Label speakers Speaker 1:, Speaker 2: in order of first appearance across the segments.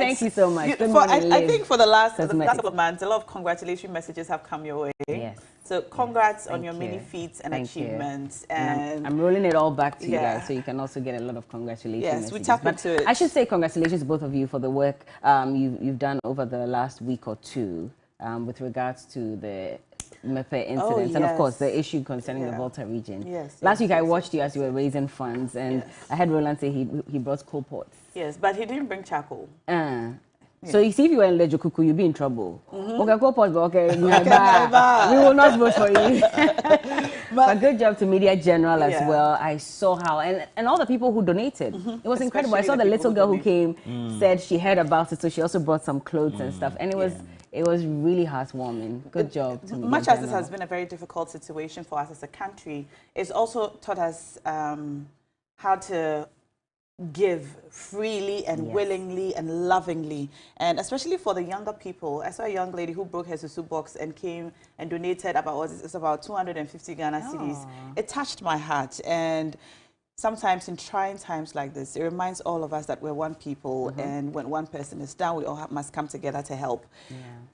Speaker 1: Thank you so much.
Speaker 2: I think for the last couple of months, a lot of congratulatory messages have come your way.
Speaker 1: Yes.
Speaker 2: So congrats on your many feats and achievements.
Speaker 1: And I'm rolling it all back to you guys, so you can also get a lot of congratulations.
Speaker 2: Yes, we tap into it.
Speaker 1: I should say congratulations to both of you for the work you've done over the last week or two with regards to the Mepe incidents and of course the issue concerning the Volta region. Last week I watched you as you were raising funds, and I heard Roland say he brought coal pots.
Speaker 2: Yes, but he didn't bring charcoal.
Speaker 1: So you see, if you were in Lejokuku, you'd be in trouble. Okay, coal pots, but okay, we will not vote for you. But good job to Media General as well. I saw how, and all the people who donated. It was incredible. I saw the little girl who came, said she heard about it, so she also brought some clothes and stuff, and it was really heartwarming. Good job to Media
Speaker 2: Much as this has been a very difficult situation for us as a country, it's also taught us how to give freely and willingly and lovingly, and especially for the younger people. I saw a young lady who broke her susu box and came and donated about 250 Ghana cedis. It touched my heart, and sometimes in trying times like this, it reminds all of us that we're one people, and when one person is down, we all must come together to help.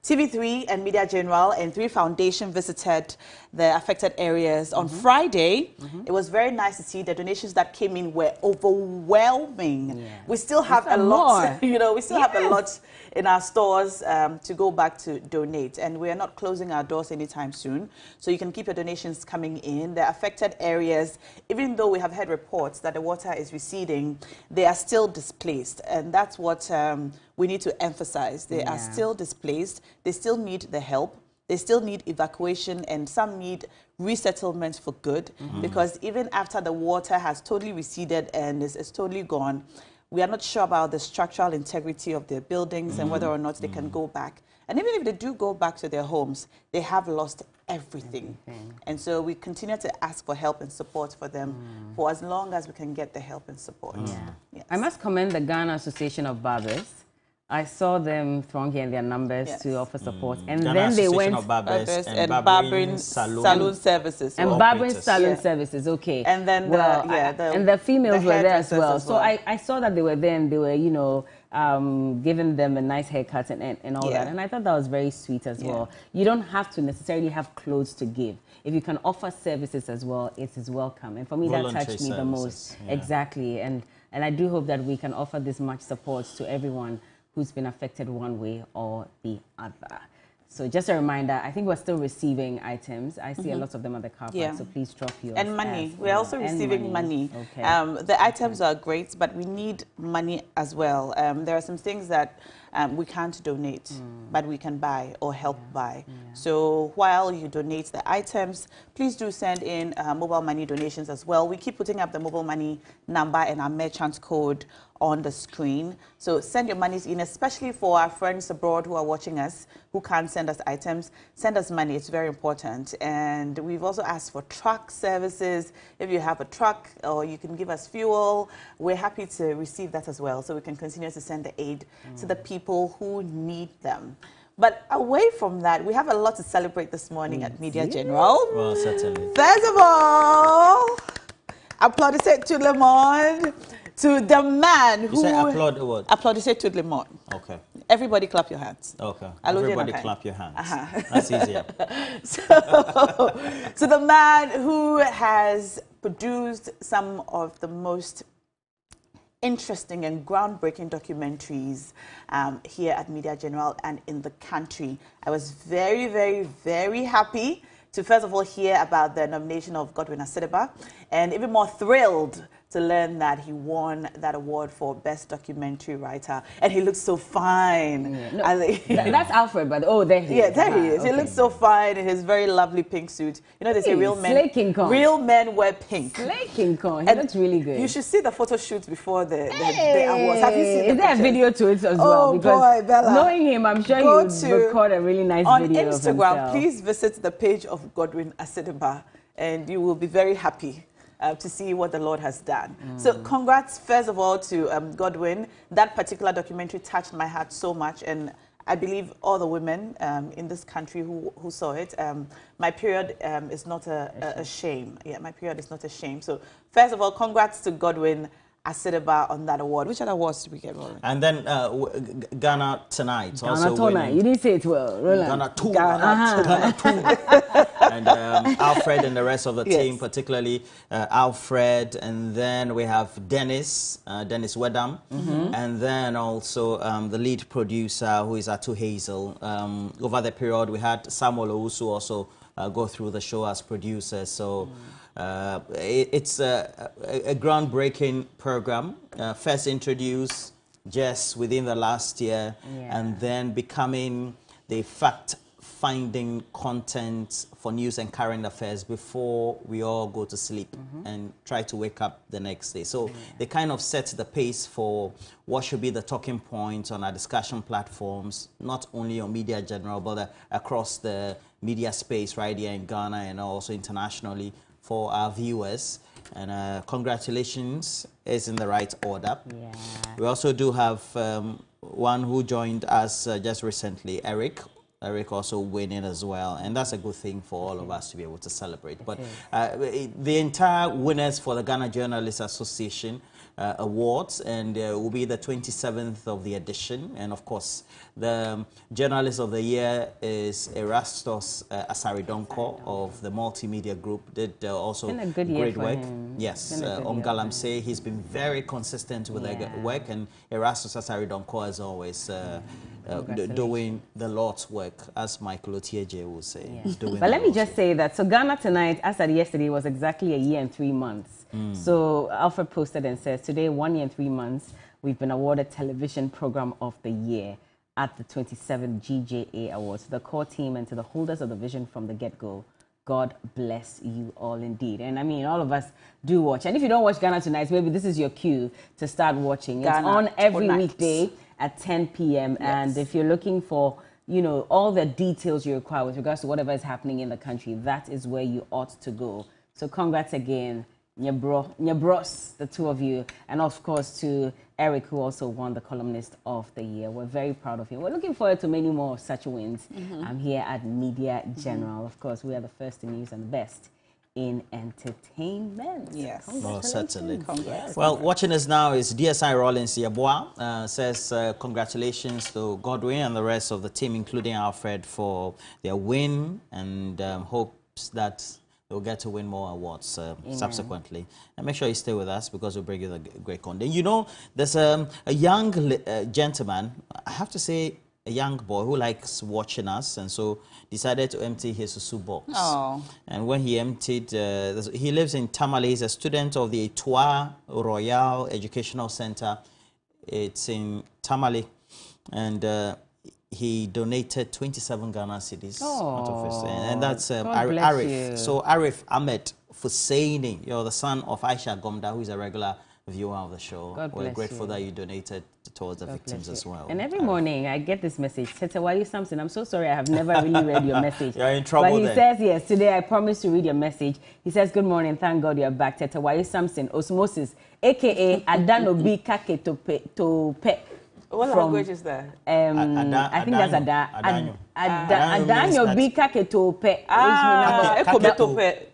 Speaker 2: TV3 and Media General and 3 Foundation visited the affected areas on Friday. It was very nice to see the donations that came in were overwhelming. We still have a lot, you know, we still have a lot in our stores to go back to donate, and we are not closing our doors anytime soon. So you can keep your donations coming in. The affected areas, even though we have heard reports that the water is receding, they are still displaced, and that's what we need to emphasize. They are still displaced. They still need the help. They still need evacuation, and some need resettlement for good, because even after the water has totally receded and is totally gone, we are not sure about the structural integrity of their buildings and whether or not they can go back. And even if they do go back to their homes, they have lost everything. And so we continue to ask for help and support for them for as long as we can get the help and support.
Speaker 1: I must commend the Ghana Association of Barbers. I saw them throng here in their numbers to offer support, and
Speaker 3: Ghana
Speaker 1: then they
Speaker 3: Association
Speaker 1: went
Speaker 3: of Barbers and
Speaker 2: Barbering Saloon Services.
Speaker 1: And Barbering Saloon Services, okay.
Speaker 2: And then
Speaker 1: and the females were there as well. So I saw that they were there, and they were, you know, giving them a nice haircut and all that. And I thought that was very sweet as well. You don't have to necessarily have clothes to give. If you can offer services as well, it is welcome. And for me, that touched me the most. Exactly. And I do hope that we can offer this much support to everyone who's been affected one way or the other. So just a reminder, I think we're still receiving items. I see a lot of them at the car park, so please drop yours.
Speaker 2: And money. We're also receiving money.
Speaker 1: Okay.
Speaker 2: The items are great, but we need money as well. There are some things that we can't donate, but we can buy or help buy. So while you donate the items, please do send in mobile money donations as well. We keep putting up the mobile money number and our merchant code on the screen. So send your monies in, especially for our friends abroad who are watching us, who can't send us items. Send us money, it's very important. And we've also asked for truck services. If you have a truck or you can give us fuel, we're happy to receive that as well, so we can continue to send the aid to the people who need them. But away from that, we have a lot to celebrate this morning at Media General.
Speaker 3: Well, certainly.
Speaker 2: First of all, applaudissez tout le monde to the man who...
Speaker 3: You say applaud what?
Speaker 2: Applaudissez tout le monde.
Speaker 3: Okay.
Speaker 2: Everybody clap your hands.
Speaker 3: Okay. Everybody clap your hands. That's easier.
Speaker 2: So the man who has produced some of the most interesting and groundbreaking documentaries here at Media General and in the country. I was very, very, very happy to first of all hear about the nomination of Godwin Assedeba, and even more thrilled to learn that he won that award for Best Documentary Writer. And he looks so fine.
Speaker 1: Yeah, no, that's Alfred, but there he is.
Speaker 2: Yeah, there he is. Okay. He looks so fine in his very lovely pink suit. You know, they say real men wear pink.
Speaker 1: Slay King Kong. He looks really good.
Speaker 2: You should see the photo shoots before the awards. Have you seen
Speaker 1: Is there a video to it as well?
Speaker 2: Because boy, Bella.
Speaker 1: Knowing him, I'm sure he would record a really nice video
Speaker 2: on Instagram, please visit the page of Godwin Assedeba, and you will be very happy to see what the Lord has done. So congrats, first of all, to Godwin. That particular documentary touched my heart so much, and I believe all the women in this country who saw it. My period is not a shame. Yeah, my period is not a shame. So first of all, congrats to Godwin Asediba on that award. Which other awards did we get, Roland?
Speaker 3: And then Ghana Tonight.
Speaker 1: Ghana
Speaker 3: also
Speaker 1: Tonight. You didn't say it well, Roland.
Speaker 3: Ghana Tonight. And Alfred and the rest of the team, particularly Alfred. And then we have Dennis Wedam. And then also the lead producer, who is Atu Hazel. Over the period, we had Samuel Owusu also go through the show as producer. So it's a groundbreaking program. First introduced just within the last year, and then becoming the fact-finding content for news and current affairs before we all go to sleep and try to wake up the next day. So they kind of set the pace for what should be the talking points on our discussion platforms, not only on Media General, but across the media space right here in Ghana and also internationally for our viewers. And congratulations is in the right order. Yeah. We also do have one who joined us just recently, Eric also winning as well, and that's a good thing for all of us to be able to celebrate. But the entire winners for the Ghana Journalists Association Awards, and will be the 27th of the edition. And of course, the Journalist of the Year is Erastus Asaridonko of the Multimedia Group. Did also great work. Yes, Galamsey, he's been very consistent with the work, and Erastus Asaridonko, as always, doing the Lord's work, as Michael Otieje will say.
Speaker 1: But let me just say that, so Ghana Tonight, as at yesterday, was exactly a year and 3 months. So Alfred posted and says, today, 1 year and 3 months, we've been awarded Television Program of the Year at the 27th GJA Awards. To the core team and to the holders of the vision from the get-go, God bless you all indeed. And I mean, all of us do watch. And if you don't watch Ghana Tonight, maybe this is your cue to start watching. It's on every weekday at 10 p.m. And if you're looking for, you know, all the details you require with regards to whatever is happening in the country, that is where you ought to go. So congrats again, Nyabros, the two of you, and of course to Eric, who also won the Columnist of the Year. We're very proud of him. We're looking forward to many more such wins here at Media General. Of course, we are the first in news and the best in entertainment.
Speaker 2: Yes.
Speaker 3: Well, certainly.
Speaker 2: Congrats.
Speaker 3: Well, watching us now is DSI Rollins Yabua. Says congratulations to Godwin and the rest of the team, including Alfred, for their win, and hopes that they'll get to win more awards subsequently. And make sure you stay with us, because we'll bring you the great content. You know, there's a young gentleman, I have to say a young boy, who likes watching us, and so decided to empty his Susu box. Oh. And when he emptied, he lives in Tamale. He's a student of the Etoile Royal Educational Center. It's in Tamale. And he donated 27 Ghana cedis out of his, and that's Arif. So Arif Ahmed Fusaini, you're the son of Aisha Gomda, who is a regular viewer of the show. We're grateful that you donated towards the victims as well.
Speaker 1: And every morning I get this message, Tete, why you something? I'm so sorry, I have never really read your message.
Speaker 3: You're in trouble.
Speaker 1: But he says, yes, today I promise to read your message. He says, good morning, thank God you're back, Tete. Why you something? Osmosis, aka Adanobi Kake to pe.
Speaker 2: What language is that?
Speaker 1: I think that's Adanyo B Kaketope.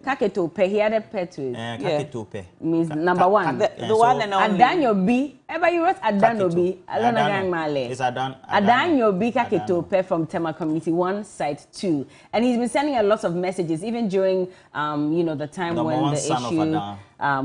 Speaker 1: Kaketope. He added pe to it.
Speaker 3: Kaketope
Speaker 1: means number one.
Speaker 2: The one and only.
Speaker 1: Adanyo B. Ever you wrote Adano B? Alona Gang Male.
Speaker 3: It's
Speaker 1: Adanyo B Kaketope from Tema Community 1, Site 2. And he's been sending a lot of messages, even during, you know, the time when the issue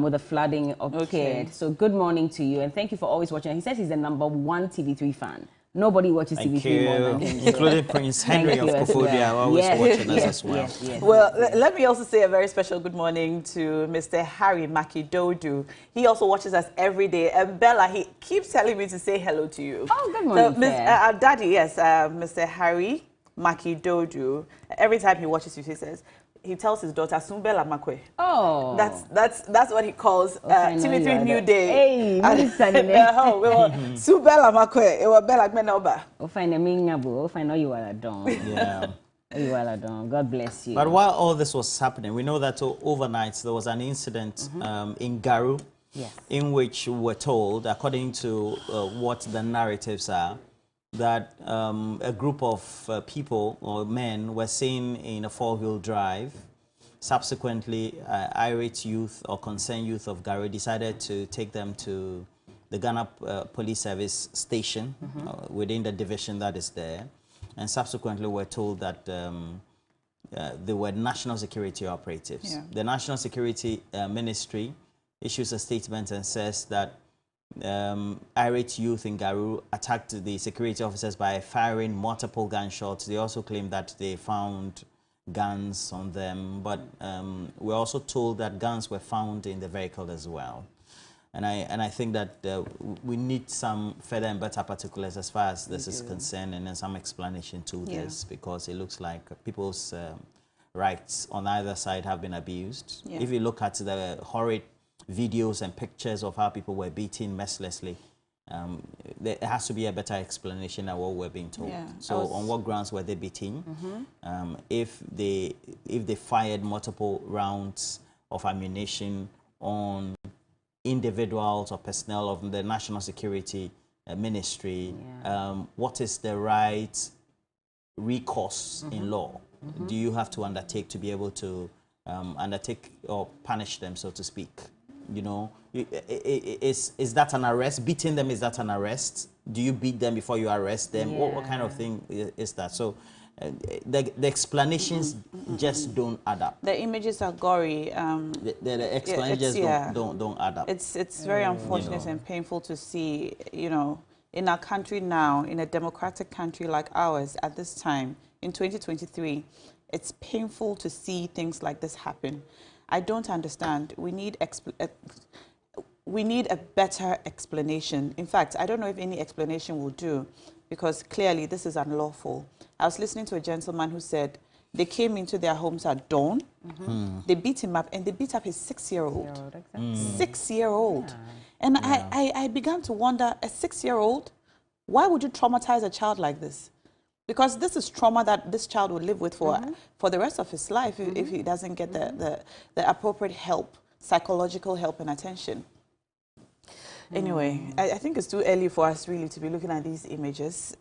Speaker 1: with the flooding occurred. So good morning to you, and thank you for always watching. He says he's the #1 TV3 fan. Nobody watches TV3 more than him.
Speaker 3: Including Prince Henry of Kofodia, always watching us as well.
Speaker 2: Well, let me also say a very special good morning to Mr. Harry Makidodu. He also watches us every day. And Bella, he keeps telling me to say hello to you.
Speaker 1: Oh, good morning,
Speaker 2: so, Daddy, yes, Mr. Harry Makidodu. Every time he watches you, he says, he tells his daughter Sumbela Makwe.
Speaker 1: Oh,
Speaker 2: that's what he calls TV3 New Day.
Speaker 1: Hey,
Speaker 2: Sumbela Makwe. It was Bella Menoba.
Speaker 1: Oh, find a mingabu. Oh, find you are a don.
Speaker 3: Yeah.
Speaker 1: You are a don. God bless you.
Speaker 3: But while all this was happening, we know that overnight there was an incident in Garu, in which we were told, according to what the narratives are, that a group of people or men were seen in a four-wheel drive subsequently, irate youth or concerned youth of Garo decided to take them to the Ghana Police Service station within the division that is there. And subsequently, we're told that they were national security operatives. Yeah. The National Security Ministry issues a statement and says that irate youth in Garo attacked the security officers by firing multiple gunshots. They also claim that they found guns on them, but we're also told that guns were found in the vehicle as well. And I think that we need some further and better particulars as far as this is concerned, and then some explanation to this, because it looks like people's rights on either side have been abused. Yeah. If you look at the horrid videos and pictures of how people were beaten mercilessly, there has to be a better explanation than what we're being told. Yeah. So on what grounds were they beaten? If they fired multiple rounds of ammunition on individuals or personnel of the National Security Ministry, what is the right recourse in law? Do you have to undertake to be able to undertake or punish them, so to speak? You know, is that an arrest? Beating them, is that an arrest? Do you beat them before you arrest them? Yeah. What kind of thing is that? So the explanations just don't add up.
Speaker 2: The images are gory.
Speaker 3: The explanations don't add up.
Speaker 2: It's very unfortunate and painful to see, you know, in our country now, in a democratic country like ours at this time, in 2023, it's painful to see things like this happen. I don't understand. We need a better explanation. In fact, I don't know if any explanation will do, because clearly this is unlawful. I was listening to a gentleman who said they came into their homes at dawn, they beat him up, and they beat up his 6-year-old. Exactly. 6-year-old. Yeah. And I began to wonder, a 6-year-old, why would you traumatize a child like this? Because this is trauma that this child will live with for the rest of his life if he doesn't get the appropriate help, psychological help and attention. Anyway, I think it's too early for us really to be looking at these images.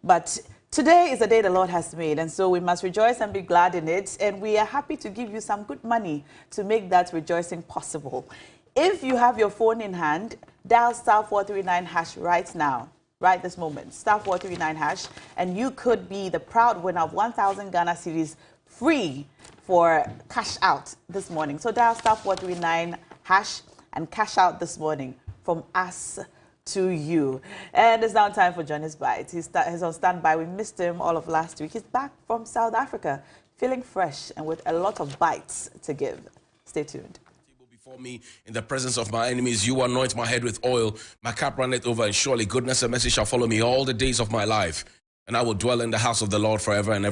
Speaker 2: But today is the day the Lord has made, and so we must rejoice and be glad in it. And we are happy to give you some good money to make that rejoicing possible. If you have your phone in hand, dial *439# right now. Right this moment, *439#, and you could be the proud winner of 1,000 Ghana cedis free for cash out this morning. So dial *439# and cash out this morning from us to you. And it's now time for Johnny's Bites. He's on standby. We missed him all of last week. He's back from South Africa, feeling fresh and with a lot of bites to give. Stay tuned.
Speaker 4: For me, in the presence of my enemies, you anoint my head with oil, my cup runneth over, and surely goodness and mercy shall follow me all the days of my life, and I will dwell in the house of the Lord forever and ever.